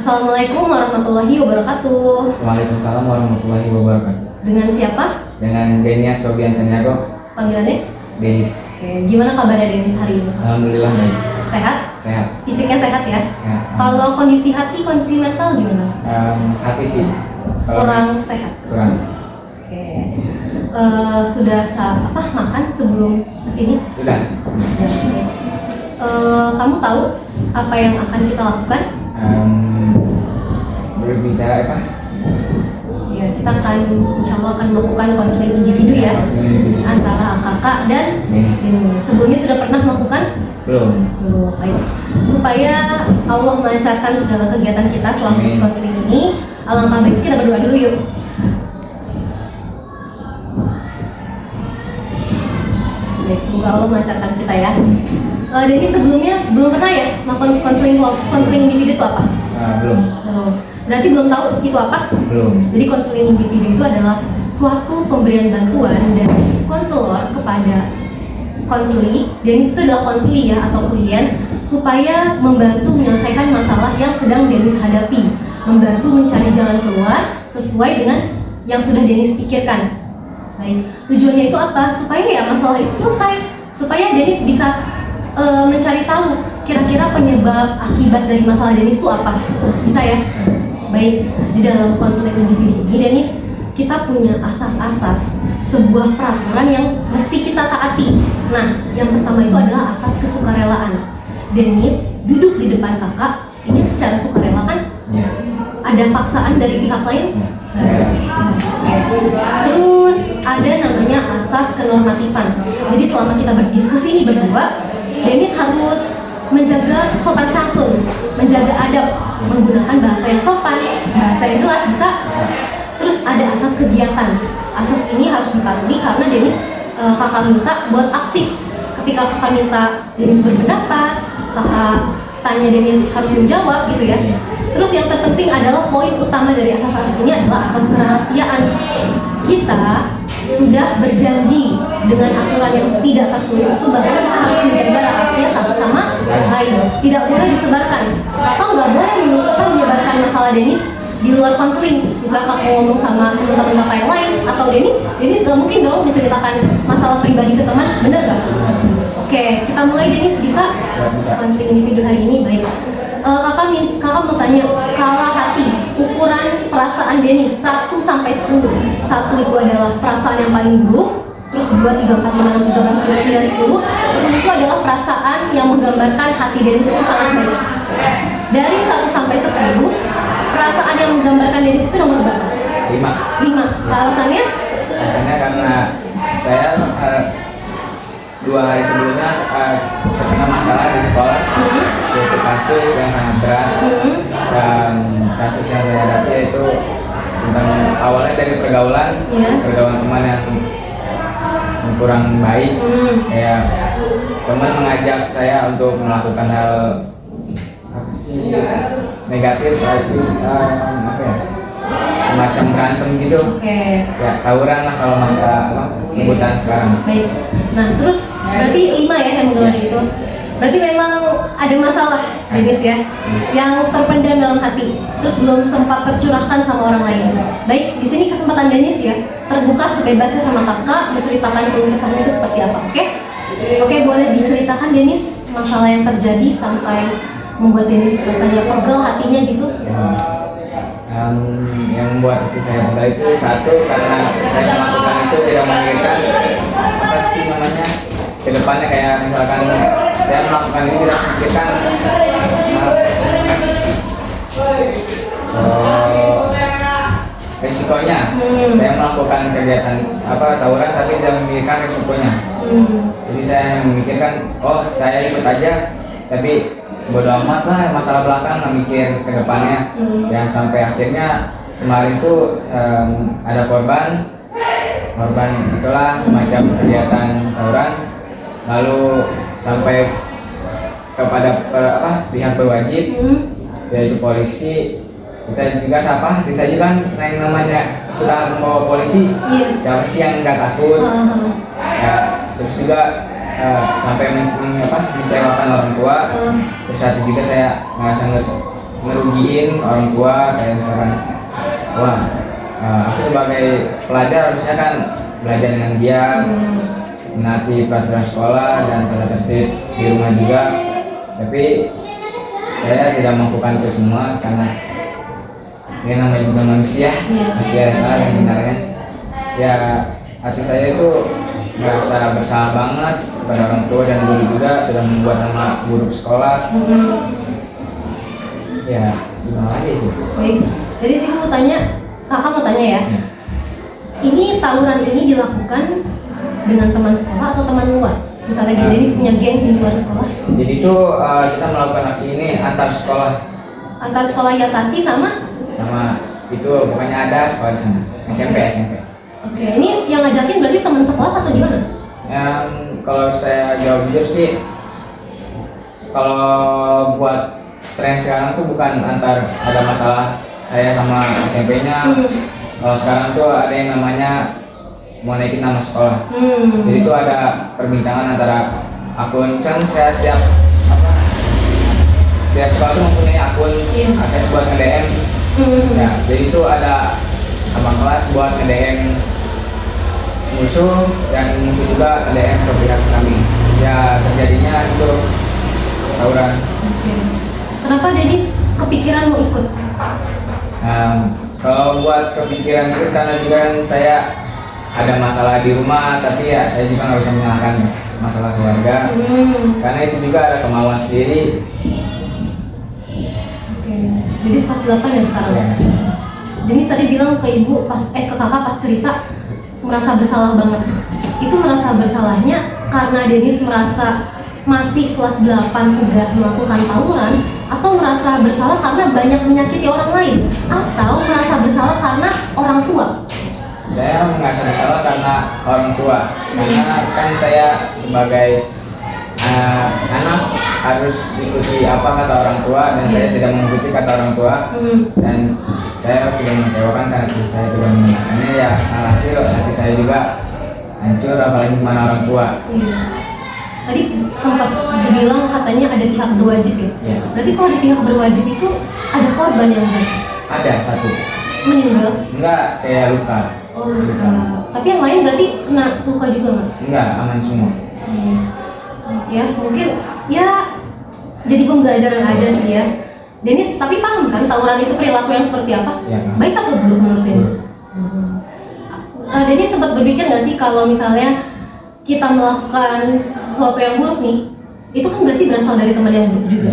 Assalamualaikum warahmatullahi wabarakatuh. Waalaikumsalam warahmatullahi wabarakatuh. Dengan siapa? Dengan Denias Robian Caniago. Panggilannya? Denis. Oke, gimana kabarnya Denis hari ini? Alhamdulillah baik. Sehat? Sehat. Fisiknya sehat ya? Sehat. Kalau kondisi hati, kondisi mental gimana? Hati sih. Kurang sehat? Kurang. Oke. Sudah makan sebelum kesini? Sudah. Kamu tahu apa yang akan kita lakukan? Berbicara apa? Ya, kita akan insya Allah akan melakukan konseling individu ya, antara kakak dan Denis. Sebelumnya sudah pernah melakukan? Belum. Belum. Baik. Supaya Allah melancarkan segala kegiatan kita selama sesi konseling ini, alangkah baiknya kita berdoa dulu yuk. Baik, semoga Allah melancarkan kita ya. Jadi sebelumnya belum pernah ya melakukan konseling individu itu apa? Belum. Belum. Berarti belum tahu itu apa? Belum. Jadi konseling individu itu adalah suatu pemberian bantuan dari konselor kepada konseli, dan itu adalah konseli ya atau klien, supaya membantu menyelesaikan masalah yang sedang Denis hadapi, membantu mencari jalan keluar sesuai dengan yang sudah Denis pikirkan. Baik, tujuannya itu apa? Supaya ya masalah itu selesai, supaya Denis bisa mencari tahu kira-kira penyebab akibat dari masalah Denis itu apa. Bisa ya? Baik, di dalam konseling individu ini Denis, kita punya asas-asas sebuah peraturan yang mesti kita taati. Nah, yang pertama itu adalah asas kesukarelaan. Denis duduk di depan kakak, ini secara sukarela kan? Ya. Ada paksaan dari pihak lain? Ya. Oke. Terus ada namanya asas kenormatifan. Jadi selama kita berdiskusi ini berdua, Denis harus menjaga sopan santun, menjaga adab, menggunakan bahasa yang sopan, bahasa yang jelas bisa. Terus ada asas kegiatan. Asas ini harus dipatuhi karena Denis kakak minta buat aktif. Ketika kakak minta Denis berpendapat, kakak tanya Denis harus menjawab gitu ya. Terus yang terpenting adalah poin utama dari asas-asas ini adalah asas kerahasiaan. Kita sudah berjanji dengan aturan yang tidak tertulis itu bahwa kita harus menjaga rahasia satu sama lain, tidak boleh disebarkan. Atau nggak boleh menyebarkan masalah Denis di luar konseling. Misal kakak ngomong sama teman-teman kakak yang lain atau Denis nggak mungkin dong menceritakan masalah pribadi ke teman, bener nggak? Oke, kita mulai. Denis bisa konseling individu hari ini. Baik. Kakak mau tanya skala hati, ukuran perasaan Denis 1 sampai 10. 1 itu adalah perasaan yang paling buruk, terus 2, 3, 4, 5, 6, 7, 8, 9, 10. 10 itu adalah perasaan yang menggambarkan hati Denis itu sangat baik. Dari 1 sampai 10, perasaan yang menggambarkan Denis itu nomor berapa? 5. Alasannya? Alasannya karena saya 2 hari sebelumnya terkena masalah di sekolah, yaitu kasus yang sangat berat. Dan kasus yang saya hadapi yaitu tentang awalnya dari pergaulan teman yang kurang baik. Kayak teman mengajak saya untuk melakukan hal negatif, semacam berantem gitu. Ya, tawuran lah kalau masa sebutan sekarang. Baik. Nah, terus berarti 5 ya yang menggambarkan itu. Berarti memang ada masalah Denis ya, yang terpendam dalam hati, terus belum sempat tercurahkan sama orang lain. Baik, di sini kesempatan Denis ya, terbuka sebebasnya sama kakak, menceritakan keluh kesahnya itu seperti apa, oke? Oke, boleh diceritakan Denis masalah yang terjadi sampai membuat Denis rasanya pegel hatinya gitu? Yang membuat hati saya pegel itu satu, karena saya melakukan itu tidak memikirkan apa sih namanya ke depannya, kayak misalkan saya melakukan ini tidak memikirkan risikonya. Saya melakukan kegiatan tawuran tapi tidak memikirkan risikonya. Jadi saya hanya memikirkan, oh saya ikut aja, tapi bodo amat lah masalah belakang, nggak mikir ke depannya. Ya sampai akhirnya kemarin tuh ada korban itulah semacam kegiatan tawuran, lalu sampai kepada pihak berwajib, yaitu polisi. Kita juga hati saya juga kan yang namanya sudah membawa polisi, siapa sih yang nggak takut. Ya, terus juga sampai mengecewakan orang tua. Terus saat itu juga saya merasa ngerugiin orang tua, kayak misalkan wah aku sebagai pelajar harusnya kan belajar dengan dia, menaati peraturan sekolah dan tata tertib di rumah juga, tapi saya tidak melakukan itu semua karena ini namanya juga manusia, pasti ada salah yang benarnya. Ya hati saya itu merasa bersalah banget kepada orang tua dan guru juga sudah membuat nama buruk sekolah. Ya gimana lagi sih? Baik, jadi sih mau tanya, kakak mau tanya ya. Ini tawuran ini dilakukan dengan teman sekolah atau teman luar? Misalnya Denis punya geng di luar sekolah? Jadi itu kita melakukan aksi ini antar sekolah. Antar sekolah Yatasi sama Itu pokoknya ada sekolah di sana. SMP. Oke, ini yang ngajakin berarti teman sekelas atau gimana? Kalau saya jawab jujur sih, kalau buat tren sekarang tuh bukan antar ada masalah saya sama SMP-nya. Kalau sekarang tuh ada yang namanya mau naikin nama sekolah. Jadi itu ada perbincangan antara akun, kan saya setiap sekolah tuh mempunyai akun akses buat nge-DM. Ya, jadi itu ada abang kelas buat nge-DM musuh dan musuh juga nge-DM ke pihak kami. Ya terjadinya itu tawuran. Kenapa Denis kepikiran mau ikut? Kalau buat kepikiran itu karena juga kan saya ada masalah di rumah, tapi ya saya juga nggak bisa menyalahkan masalah keluarga. Karena itu juga ada kemauan sendiri. Denis kelas 8 ya sekarang? Ya. Denis tadi bilang ke ibu ke kakak pas cerita merasa bersalah banget. Itu merasa bersalahnya karena Denis merasa masih kelas 8 sudah melakukan tawuran, atau merasa bersalah karena banyak menyakiti orang lain, atau merasa bersalah karena orang tua? Saya merasa bersalah karena orang tua, karena kan saya sebagai anak harus ikuti apa kata orang tua dan saya tidak mengikuti kata orang tua, dan saya sudah mengecewakan karena saya tidak mendengarkannya. Ya alhasil hati saya juga hancur, apalagi mana orang tua. Tadi sempat dibilang katanya ada pihak berwajib ya? Berarti kalau di pihak berwajib itu ada korban yang jatuh? Ada satu. Meninggal? Enggak, kayak luka. Oh luka. Tapi yang lain berarti kena luka juga nggak? Enggak, aman semua. Ya mungkin ya jadi pembelajaran aja sih ya. Denis tapi paham kan tawuran itu perilaku yang seperti apa? Ya, baik atau buruk menurut Denis? Denis sempat berpikir nggak sih kalau misalnya kita melakukan sesuatu yang buruk nih, itu kan berarti berasal dari teman yang buruk juga.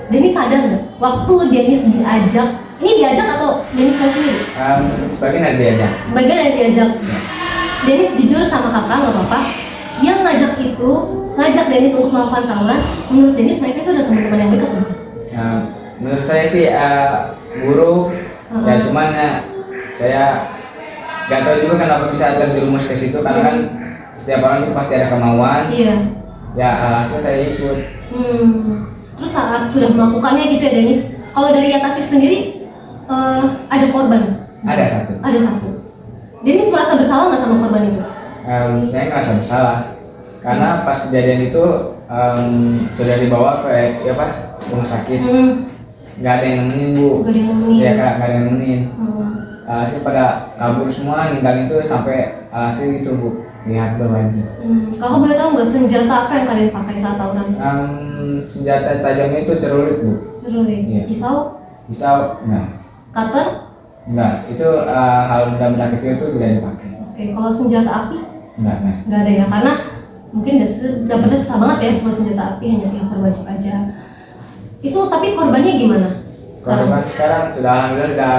Denis sadar nggak waktu Denis diajak, ini diajak atau Denis tahu sendiri? Sebagian ada diajak. Sebagian ada diajak. Denis jujur sama kakak nggak apa-apa. Yang ngajak Denis untuk melakukan tawuran, menurut Denis mereka itu ada teman-teman yang dekat bukan? Menurut saya sih buruk. Ya cuman saya nggak tahu juga kenapa bisa terjerumus ke situ, karena kan setiap orang itu pasti ada kemauan. Ya alhasil saya ikut. Terus saat sudah melakukannya gitu ya Denis, kalau dari Yatasi sendiri ada korban? Ada satu. Denis merasa bersalah nggak sama korban itu? Saya ngerasa bersalah karena pas kejadian itu sudah dibawa ke rumah sakit. Nggak ada yang nemenin bu. Nggak ada yang nemenin? Iya kak, nggak ada yang nemenin. Alhasil pada kabur semua, ninggalin itu sampai alhasil itu bu, lihat berwajib. Kakak boleh tahu nggak senjata apa yang kalian pakai saat tawuran? Senjata tajamnya itu celurit bu. Celurit? Iya. Pisau? Pisau enggak. Cutter? Enggak, itu hal benda-benda kecil itu tidak dipakai. Oke, kalau senjata api? Enggak. Nggak ada ya, karena mungkin dapetnya susah banget ya buat senjata api, hanya pihak berwajib aja. Itu tapi korbannya gimana sekarang? Korban sekarang sudah alhamdulillah udah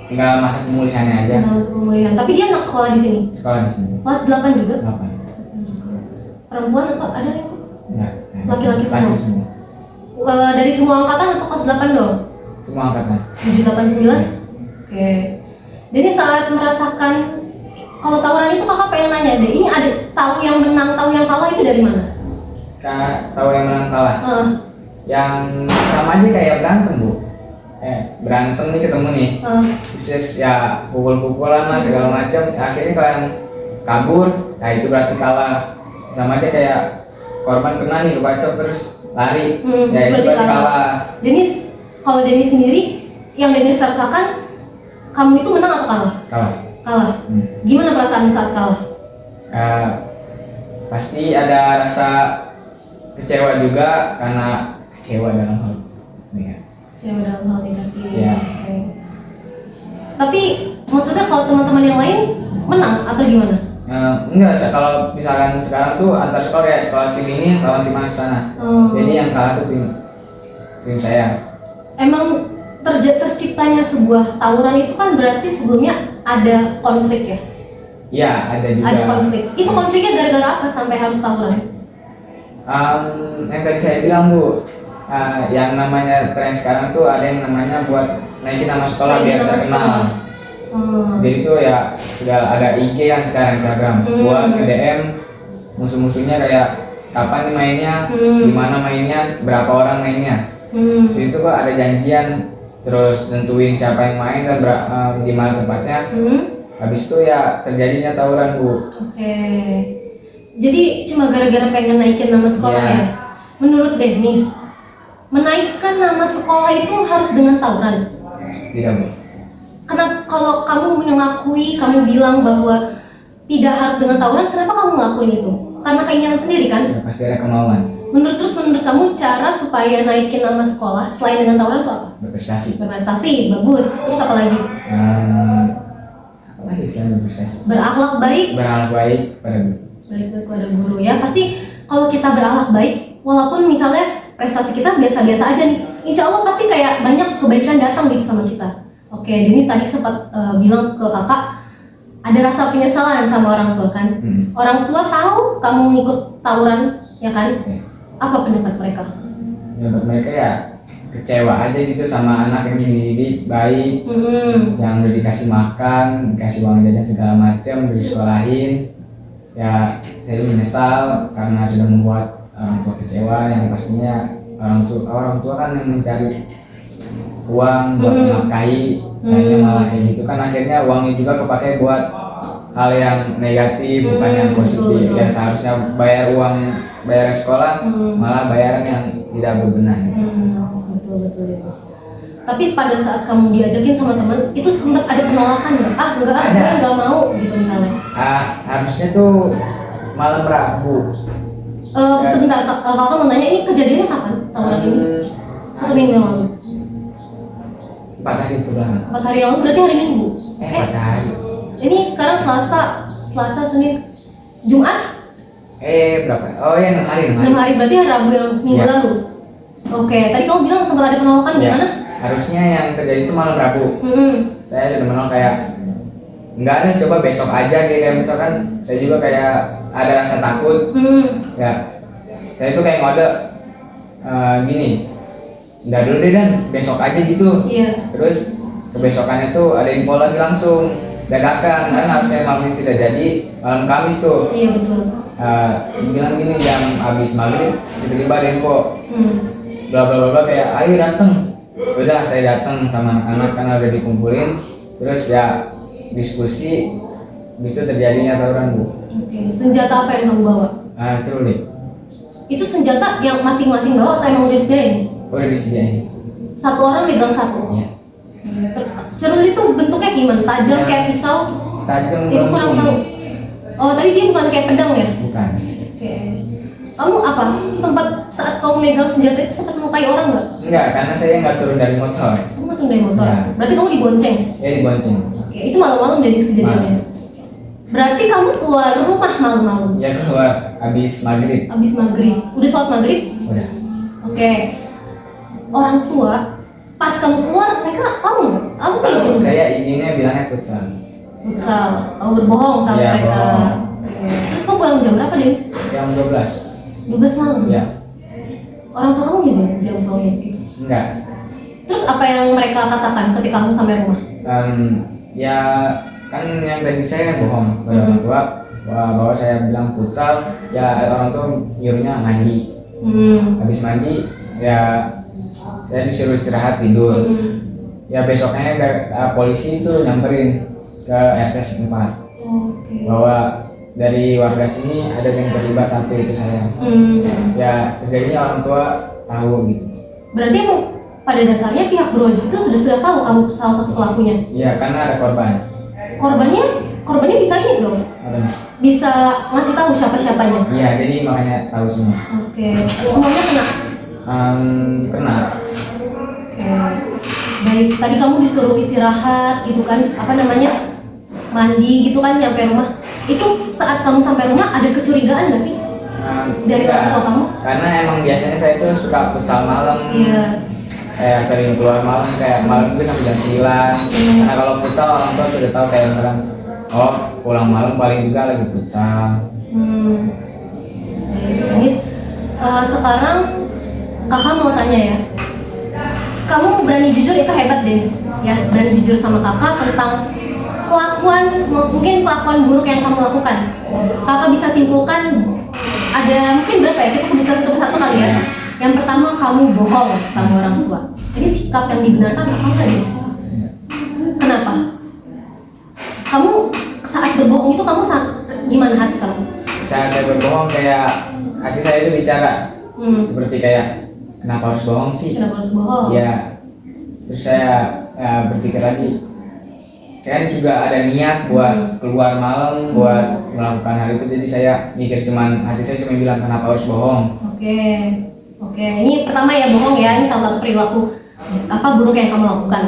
tinggal masa pemulihannya aja. Tinggal masa pemulihan. Tapi dia anak sekolah di sini? Sekolah di sini. Kelas 8 juga? 8. Perempuan atau ada yang ikut? Enggak. Laki-laki semua? Laki semua. Dari semua angkatan atau kelas 8 doang? Semua angkatan. 789? Oke. Jadi saat merasakan kalau tawuran itu kakak pengen nanya deh, ini ada tahu yang menang, tahu yang kalah itu dari mana? Tahu yang menang kalah? Yang sama aja kayak berantem bu. Berantem nih ketemu nih. Terus ya pukul-pukulan lah segala macam. Akhirnya kalian kabur, nah itu berarti kalah. Sama aja kayak korban kena nih bacok terus lari, ya itu berarti kalah. Denis kalau Denny sendiri, yang Denny rasakan, kamu itu menang atau kalah? Kalah. Kalah. Gimana perasaan saat kalah? Pasti ada rasa kecewa juga, karena kecewa dalam hal negatif. Kecewa dalam hal negatif. Ya. Oke. Tapi maksudnya kalau teman-teman yang lain menang atau gimana? Enggak, kalau misalkan sekarang tuh antar sekolah, kayak sekolah tim ini lawan tim sana. Jadi yang kalah tuh tim saya. Emang terciptanya sebuah tawuran itu kan berarti sebelumnya ada konflik ya? Iya, ada juga. Ada konflik. Itu konfliknya gara-gara apa sampai harus tawuran? Yang tadi saya bilang Bu, yang namanya tren sekarang tuh ada yang namanya buat naikin nama sekolah Naikin biar nama terkenal. sekolah. Jadi tuh ya segala ada IG yang sekarang Instagram buat nge-DM musuh-musuhnya kayak kapan nih mainnya, gimana mainnya, berapa orang mainnya. Di situ kok ada janjian, terus tentuin siapa yang main dan di mana tempatnya. Habis itu ya terjadinya tawuran Bu. Oke. Jadi cuma gara-gara pengen naikin nama sekolah ya? Menurut Dennis, menaikkan nama sekolah itu harus dengan tawuran? Tidak Bu. Kenapa kalau kamu mengakui, kamu bilang bahwa tidak harus dengan tawuran, kenapa kamu ngelakuin itu? Karena keinginan sendiri kan? Ya, pasti ada kemauan. Menurut kamu cara supaya naikin nama sekolah selain dengan tawuran itu apa? Berprestasi. Berprestasi, bagus. Terus apa lagi? Apa lagi selain berprestasi? Berakhlak baik. Berakhlak baik pada guru. Baik kepada guru ya. Pasti kalau kita berakhlak baik, walaupun misalnya prestasi kita biasa-biasa aja nih, insya Allah pasti kayak banyak kebaikan datang gitu sama kita. Oke, Dennis tadi sempat bilang ke kakak ada rasa penyesalan sama orang tua kan? Orang tua tahu kamu ngikut tawuran, ya kan? Apa pendapat mereka? Pendapat mereka ya kecewa aja gitu sama anak yang dididik baik, yang udah dikasih makan, dikasih uang jajan segala macam, disekolahin. Ya saya menyesal karena sudah membuat orang tua kecewa, yang pastinya orang tua kan yang mencari uang buat menafkahi, saya malah kayak gitu kan, akhirnya uangnya juga kepakai buat hal yang negatif, bukan yang positif. Yang seharusnya bayar sekolah, malah bayaran yang tidak berbenah. Betul ya Mas. Tapi pada saat kamu diajakin sama teman, itu sempat ada penolakan nggak? Enggak, gue nggak mau gitu misalnya. Harusnya tuh malam Rabu. Sebentar, kakak mau nanya, ini kejadiannya kapan tawuran ini? 1 minggu yang lalu. 4 hari ke belakang. 4 hari yang lalu berarti hari Minggu. 4 hari. Ini sekarang Selasa, Senin, Jumat? Berapa? Oh ya 6 hari. 6 hari berarti hari Rabu yang minggu lalu. Oke, tadi kamu bilang sempat ada penolakan gimana? Harusnya yang terjadi itu malam Rabu. Saya sudah menolak kayak nggak ada, coba besok aja kayak misalkan saya juga kayak ada rasa takut. Ya, saya itu kayak ngode gini, nggak dulu deh Dan, besok aja gitu. Terus kebesokannya tuh ada info lagi langsung dadakan, kan harusnya malam ini tidak jadi, malam Kamis tuh. Iya betul. Bilang gini jam habis maghrib tiba-tiba ada info bla bla bla kayak ayo dateng. Udah saya datang sama anak-anak karena udah dikumpulin, terus ya diskusi, itu terjadinya tawuran Bu. Oke, senjata apa yang kamu bawa? Celurit. Itu senjata yang masing-masing bawa atau emang udah disediain? Udah disediain. Satu orang megang satu? Iya. Celurit itu bentuknya gimana? Tajam kayak pisau? Tajam. Ibu kurang tahu. Oh, tapi dia bukan kayak pedang ya? Bukan. Oke. Kamu apa? Sempat saat kamu megang senjata itu sempat melukai orang nggak? Enggak, karena saya nggak turun dari motor. Kamu nggak turun dari motor? Ya. Berarti kamu dibonceng? Ya dibonceng. Oke, itu malam-malam dari kejadiannya? Berarti kamu keluar rumah malam-malam? Ya keluar habis maghrib. Habis maghrib? Udah sholat maghrib? Udah. Oke. Orang tua, pas kamu keluar, mereka tahu nggak? Kamu izin? Saya izinnya bilangnya futsal. Futsal? Kamu berbohong sama Ya, mereka? bohong. Oke. Terus kamu pulang jam berapa, Denis? Jam 12. 12 malam? Ya. Orang tua kamu izin jam pulangnya segitu? Enggak. Terus apa yang mereka katakan ketika kamu sampai rumah? Ya kan yang tadi saya bohong pada orang tua bahwa saya bilang futsal, ya orang tua nyuruhnya mandi. Habis mandi ya saya disuruh istirahat tidur. Ya besoknya polisi itu nyamperin ke RT setempat. Bahwa dari warga sini ada yang terlibat, itu saya. Ya terjadinya orang tua tahu gitu. Berarti emang pada dasarnya pihak berwajib itu sudah tahu kamu salah satu pelakunya. Iya, karena ada korban. Korbannya bisa ini dong, Apanya? bisa ngasih tahu siapa-siapanya. Iya, jadi makanya tahu semua. Oke, semuanya kena. Kena. Oke, baik. Tadi kamu disuruh istirahat gitu kan, apa namanya, mandi gitu kan, nyampe rumah. Itu saat kamu sampai rumah ada kecurigaan nggak sih dari Enggak. orang tua kamu? Karena emang biasanya saya itu suka futsal malam. Iya. Kayak sering keluar malam, kayak malam itu sampai jam 9. Karena kalau futsal orang tua sudah tahu kayak misalkan, oh pulang malam paling juga lagi futsal. Denis, sekarang kakak mau tanya ya. Kamu berani jujur itu hebat, Denis. Ya, berani jujur sama kakak tentang mungkin kelakuan buruk yang kamu lakukan. Kakak bisa simpulkan ada mungkin berapa ya? Kita sebutkan satu persatu kali ya. Yang pertama, kamu bohong sama orang tua. Ini sikap yang dibenarkan apa enggak, Denis? Kenapa? Kamu saat berbohong itu gimana hati kamu? Saat saya berbohong kayak hati saya itu bicara seperti kayak kenapa harus bohong sih? Kenapa harus bohong? Ya, terus saya berpikir lagi. Saya kan juga ada niat buat keluar malam, buat melakukan hal itu. Jadi saya mikir hati saya cuma bilang kenapa harus bohong. Oke, ini pertama ya bohong ya, ini salah satu perilaku buruk yang kamu lakukan.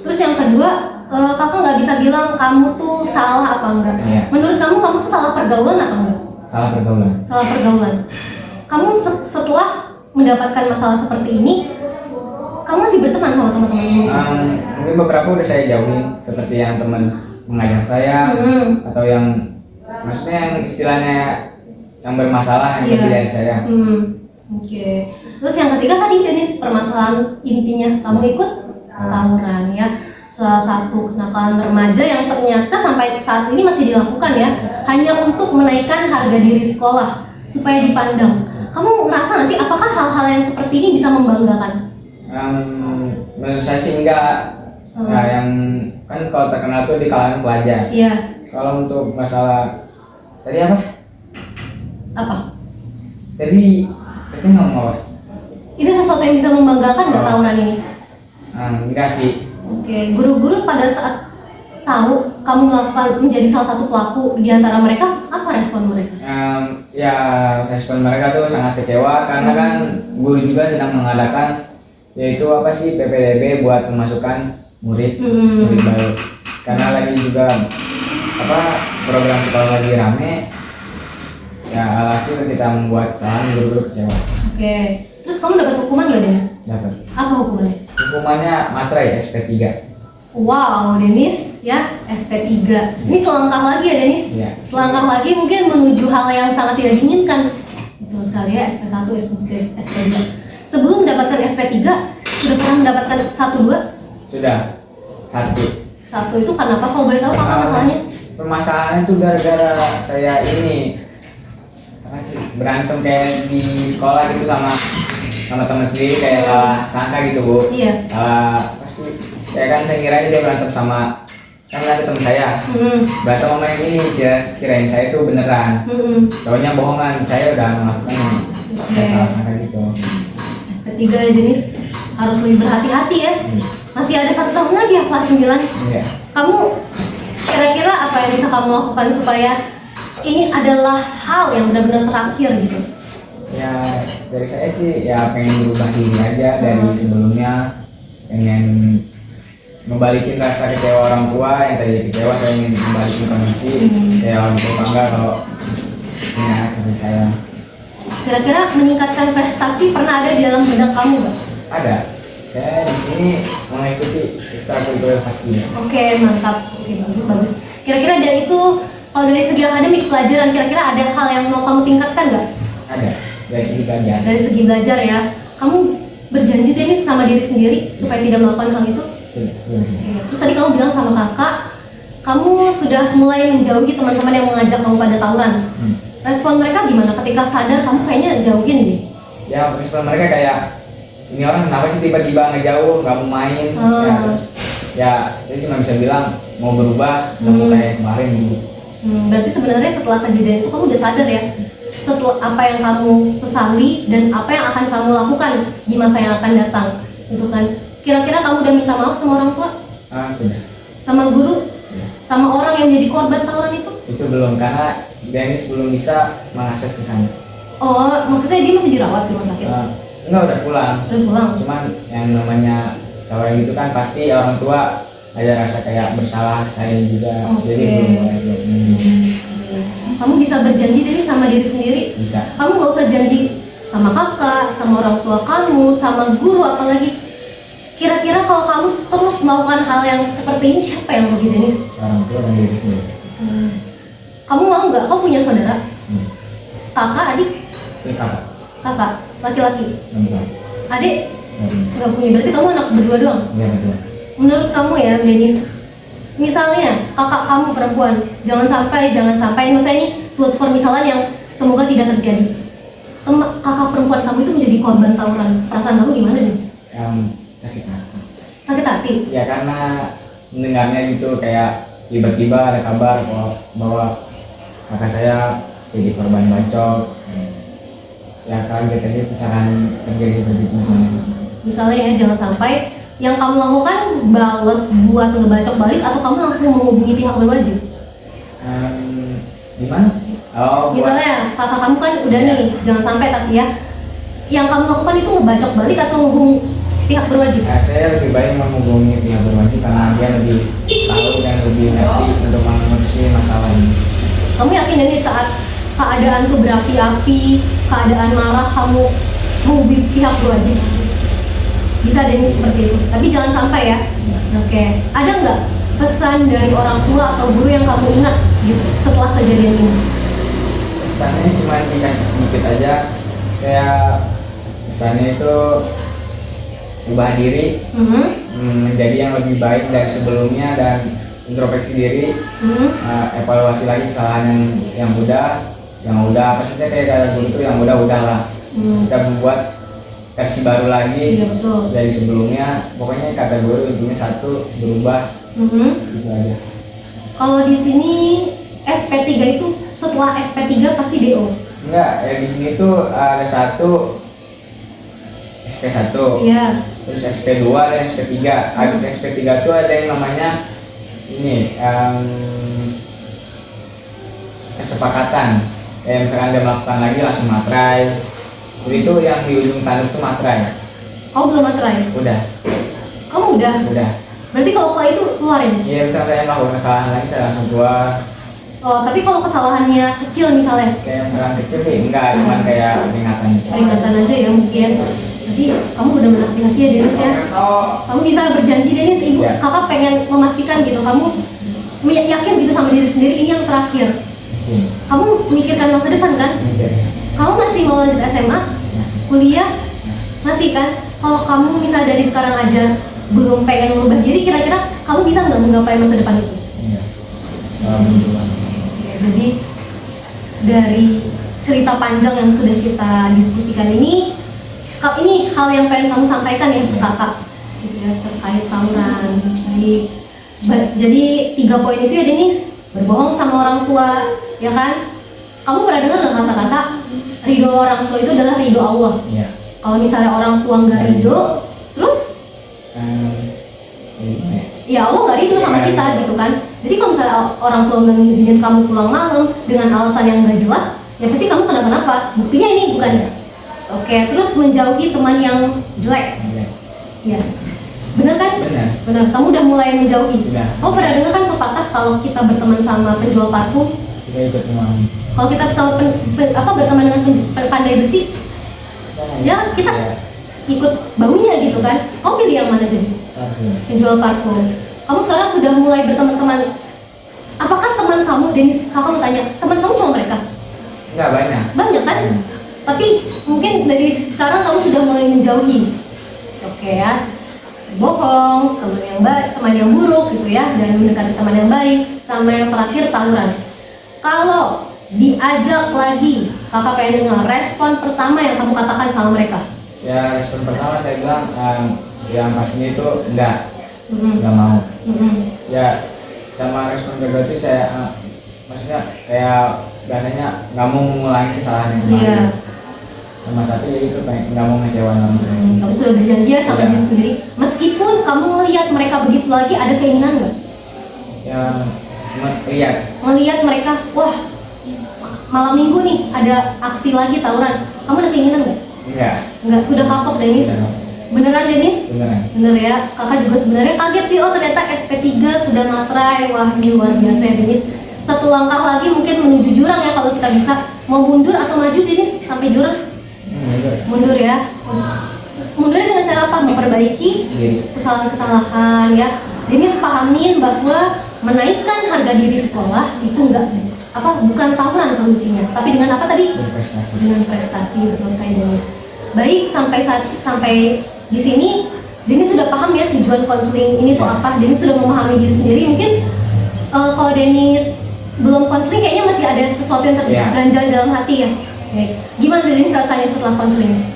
Terus yang kedua, kakak nggak bisa bilang kamu tuh salah apa enggak. Iya. Menurut kamu tuh salah pergaulan atau enggak? Salah pergaulan. Salah pergaulan. Kamu setelah mendapatkan masalah seperti ini, kamu masih berteman sama teman-temanmu? Mungkin beberapa udah saya jauhin, seperti yang teman mengajak saya atau yang maksudnya yang istilahnya yang bermasalah yang dari saya. Oke. Terus yang ketiga tadi, Denis, permasalahan intinya kamu ikut tawuran ya, salah satu kenakalan remaja yang ternyata sampai saat ini masih dilakukan ya, hanya untuk menaikkan harga diri sekolah supaya dipandang. Kamu ngerasa nggak sih apakah hal-hal yang seperti ini bisa membanggakan? Menurut saya sih enggak. Ya, yang kan kalau terkenal tuh di kalangan pelajar. Iya. Kalau untuk masalah tadi apa? Apa? Tadi ngomong apa? Ini sesuatu yang bisa membanggakan nggak tawuran ini? Enggak sih. Oke, guru-guru pada saat tahu kamu menjadi salah satu pelaku di antara mereka, apa respon mereka? Ya respon mereka tuh sangat kecewa karena kan guru juga sedang mengadakan yaitu apa sih PPDB buat memasukkan murid baru. Karena lagi juga program sekolah lagi rame. Ya alhasil kita membuat kesalahan, guru-guru kecewa. Oke. Terus kamu dapat hukuman nggak, Denis? Dapat. Apa hukumannya? Hukumannya materai SP3. Wow, Denis ya, SP3. Ini selangkah lagi ya, Denis? Iya. Selangkah lagi mungkin menuju hal yang sangat tidak diinginkan. Betul sekali ya, SP1, SP3, SP2. Sebelum mendapatkan SP3, sudah pernah mendapatkan 1, 2? Sudah. 1 itu karena apa? Kalau boleh tahu apa masalahnya? Permasalahannya itu gara-gara saya ini berantem kayak di sekolah gitu sama teman sendiri, kayak salah sangka gitu, Bu. Iya. Apa sih? Ya kan saya kira dia berantem sama ada teman saya. Berantem sama yang ini, kirain saya itu beneran. Taunya bohongan, saya udah melakukan saya salah sangka gitu. SP3 jenis harus lebih berhati-hati ya. Masih ada 1 tahun lagi ya, kelas 9. Iya. Kamu kira-kira apa yang bisa kamu lakukan supaya ini adalah hal yang benar-benar terakhir gitu? Ya dari saya sih ya pengen berubah diri aja dari sebelumnya, pengen membalikin rasa kecewa orang tua yang tadi kecewa, saya ingin membalikin kondisi kayak orang tua bangga kalau punya anak seperti saya. Kira-kira meningkatkan prestasi pernah ada di dalam benak kamu nggak? Ada. Saya di sini mengikuti ekstrakurikuler pastinya. Oke, mantap. Oke, bagus. Kira-kira dari itu, kalau dari segi akademik pelajaran, kira-kira ada hal yang mau kamu tingkatkan nggak? Ada. Dari segi belajar. Dari segi belajar ya. Kamu berjanji deh nih sama diri sendiri supaya tidak melakukan hal itu? Terus tadi kamu bilang sama kakak, kamu sudah mulai menjauhi teman-teman yang mengajak kamu pada tawuran. Respon mereka gimana ketika sadar kamu kayaknya jauhin deh? Ya, respon mereka kayak, ini orang kenapa sih tiba-tiba ngejauh, nggak mau main. Ya, terus, ya saya cuma bisa bilang mau berubah, nggak mau kayak kemarin gitu. Berarti sebenarnya setelah kejadian itu kamu udah sadar ya, setelah apa yang kamu sesali dan apa yang akan kamu lakukan di masa yang akan datang gitu kan. Kira-kira kamu udah minta maaf sama orang tua, Sudah. sama guru, Ya. sama orang yang menjadi korban tawuran itu? Itu belum, karena Dennis belum bisa mengakses ke sana. Oh, maksudnya dia masih dirawat di rumah sakit? Enggak, udah pulang. Udah pulang? Cuman yang namanya tawuran gitu kan pasti orang tua ada rasa kayak bersalah, saya juga. Oke. Jadi belum boleh. Kamu bisa berjanji diri sama diri sendiri. Bisa. Kamu gak usah janji sama kakak, sama orang tua kamu, sama guru apalagi. Kira-kira kalau kamu terus melakukan hal yang seperti ini, siapa yang rugi, Denis? Orang tua dan diri sendiri. Kamu mau nggak? Kamu punya saudara? Hmm. Kakak, adik? Ini kakak. Kakak, laki-laki. Enggak. Adik? Enggak. Nggak punya. Berarti kamu anak berdua doang? Iya betul. Menurut kamu ya, Denis, misalnya kakak kamu perempuan, jangan sampai, maksudnya ini suatu permisalan yang semoga tidak terjadi. Kakak perempuan kamu itu menjadi korban tawuran. Perasaan kamu gimana, Denis? Sakit hati. Sakit hati? Ya karena mendengarnya gitu kayak tiba-tiba ada kabar bahwa kakak saya jadi korban bacok. Ya kaget aja misalkan terjadi seperti itu misalnya. Misalnya ya, jangan sampai yang kamu lakukan bales buat ngebacok balik atau kamu langsung menghubungi pihak berwajib. Gimana? Oh, Misalnya kakak kamu kan udah nih, jangan sampai, tapi ya yang kamu lakukan itu ngebacok balik atau menghubungi pihak berwajib. Saya lebih baik menghubungi pihak berwajib karena dia lebih tahu dan lebih ngerti untuk mengurusi masalah ini. Kamu yakin ini saat keadaan tuh berapi-api, keadaan marah, kamu menghubungi pihak berwajib? Bisa deh seperti itu, tapi jangan sampai ya. Oke. Ada nggak pesan dari orang tua atau guru yang kamu ingat gitu setelah kejadian ini? Pesannya cuma dikasih sedikit aja, kayak pesannya itu ubah diri, menjadi yang lebih baik dari sebelumnya dan introspeksi diri, evaluasi lagi kesalahan yang udah maksudnya kayak kata guru itu yang udah lah. Kita membuat versi baru lagi. Iya, betul. Dari sebelumnya. Pokoknya kata guru intinya satu, berubah. Itu aja. Kalau di sini SP3 itu setelah SP3 pasti DO. Enggak, ya di sini tuh ada satu SP1. Iya. Terus SP2 dan SP3. Habis SP3 tuh ada yang namanya ini kesepakatan. Misalkan dia melakukan lagi langsung materai. Jadi itu yang di ujung tanduk tuh materai. Kamu belum materai? Udah. Kamu udah? Udah. Berarti kalau itu keluarin? Iya, misalkan saya melakukan kesalahan lagi saya langsung keluar. Oh, tapi kalau kesalahannya kecil misalnya? Kayak misalkan kecil sih enggak, cuman kayak peringatan gitu. Peringatan aja ya mungkin. Jadi kamu udah hati-hati ya Denis ya. Kamu bisa berjanji Denis, ibu kakak pengen memastikan gitu, kamu yakin gitu sama diri sendiri ini yang terakhir. Kamu memikirkan masa depan kan? Kamu masih mau lanjut SMA? Kuliah? Masih kan? Kalau kamu misalnya dari sekarang aja belum pengen mengubah diri, kira-kira kamu bisa nggak menggapai masa depan itu? Jadi dari cerita panjang yang sudah kita diskusikan ini hal yang pengen kamu sampaikan ya ke kakak gitu ya, terkait tawuran. Jadi 3 poin itu ya Denis, berbohong sama orang tua, ya kan? Kamu pernah dengar nggak kata-kata ridho orang tua itu adalah ridho Allah? Iya. Kalau misalnya orang tua nggak ridho, terus ya Allah nggak ridho sama kita gitu kan. Jadi kalau misalnya orang tua nggak ngizinin kamu pulang malam dengan alasan yang nggak jelas, ya pasti kamu kenapa-napa. Buktinya ini bukan. Oke, terus menjauhi teman yang jelek. Ya, benar kan? Benar. Kamu udah mulai menjauhi. Kamu pernah dengar kan pepatah kalau kita berteman sama penjual parfum, kita ikut teman. kalau kita sama berteman dengan pandai besi, ya kita ikut baunya gitu kan. Kamu pilih yang mana jadi? Penjual parfum. Kamu sekarang sudah mulai berteman-teman. Apakah teman kamu, Denis, kakak mau tanya, teman kamu cuma mereka? Enggak, banyak. Banyak kan? Tapi mungkin dari sekarang kamu sudah mulai menjauhi. Oke ya. Bohong, teman yang baik, teman yang buruk gitu ya, dan mendekati teman yang baik. Sama yang terakhir tawuran. Kalau diajak lagi, kakak pengen dengar respon pertama yang kamu katakan sama mereka. Ya, respon pertama saya bilang yang pastinya itu enggak mau. Ya, sama respon kedua itu saya maksudnya kayak biasanya nggak mau mengulangi kesalahan yang kemarin. Sama satu ya itu nggak mau ngecewain orang tua sih. Kamu sudah berjanji ya sama Iya. diri sendiri. Meskipun kamu melihat mereka begitu lagi, ada keinginan nggak? Ya lihat. Melihat mereka, wah malam minggu nih ada aksi lagi tawuran. Kamu ada keinginan nggak? Nggak, sudah kapok Denis. Beneran Denis? Beneran. Bener ya, kakak juga sebenarnya kaget sih, oh ternyata SP3 sudah materai. Wah ini luar biasa ya Denis. Satu langkah lagi mungkin menuju jurang ya kalau kita bisa. Mau mundur atau maju Denis sampai jurang? Mundur ya. Mundurnya dengan cara apa? Memperbaiki kesalahan-kesalahan ya. Denis pahamin bahwa menaikkan harga diri sekolah itu bukan tawuran solusinya, tapi dengan apa tadi? Dengan prestasi, betul sekali Denis. Baik, sampai di sini Denis sudah paham ya tujuan konseling ini tuh apa. Denis sudah memahami diri sendiri. Mungkin kalau Denis belum konseling kayaknya masih ada sesuatu yang terganjal dalam hati ya. Gimana Denis rasanya setelah konseling?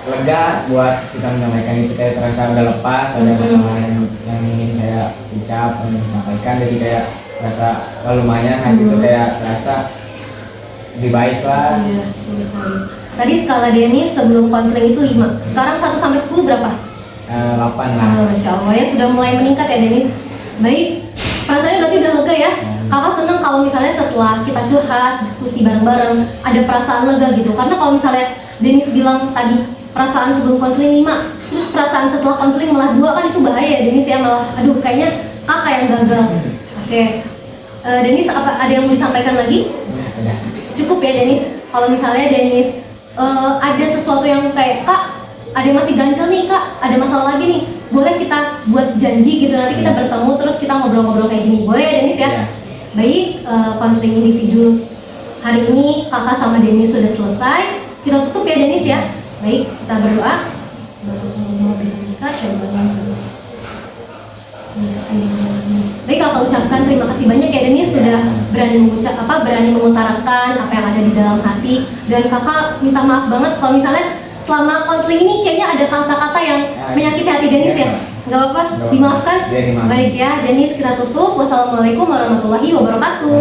Lega buat kita menyampaikan itu, kayak terasa udah lepas, ada kesalahan yang ingin saya ucap, ingin sampaikan, jadi kayak terasa lumayan hati itu kayak terasa lebih baik lah. Iya, betul sekali. Tadi skala Denis sebelum konseling itu 5. Sekarang 1 sampai 10 berapa? 8 lah. Masya Allah ya, sudah mulai meningkat ya Denis. Baik, perasaannya berarti udah lega ya. Kakak seneng kalau misalnya setelah kita curhat, diskusi bareng-bareng, ada perasaan lega gitu. Karena kalau misalnya Denis bilang tadi perasaan sebelum konseling 5, terus perasaan setelah konseling malah 2, kan itu bahaya ya Denis ya. Malah aduh kayaknya kakak yang gagal. Oke, Denis ada yang mau disampaikan lagi? Cukup ya Denis. Kalau misalnya Denis ada sesuatu yang kayak kak, ada yang masih ganjel nih kak, ada masalah lagi nih, boleh kita buat janji gitu, nanti kita bertemu terus kita ngobrol-ngobrol kayak gini, boleh ya Denis ya? Baik, konseling individu hari ini kakak sama Denis sudah selesai, kita tutup ya Denis ya. Baik, kita berdoa. Baik, kakak ucapkan terima kasih banyak ya Denis sudah berani mengutarakan apa yang ada di dalam hati, dan kakak minta maaf banget kalau misalnya selama konseling ini kayaknya ada kata-kata yang menyakiti hati Denis ya. Nggak apa-apa, dimaafkan. Baik ya Denis, kita tutup. Wassalamualaikum warahmatullahi wabarakatuh.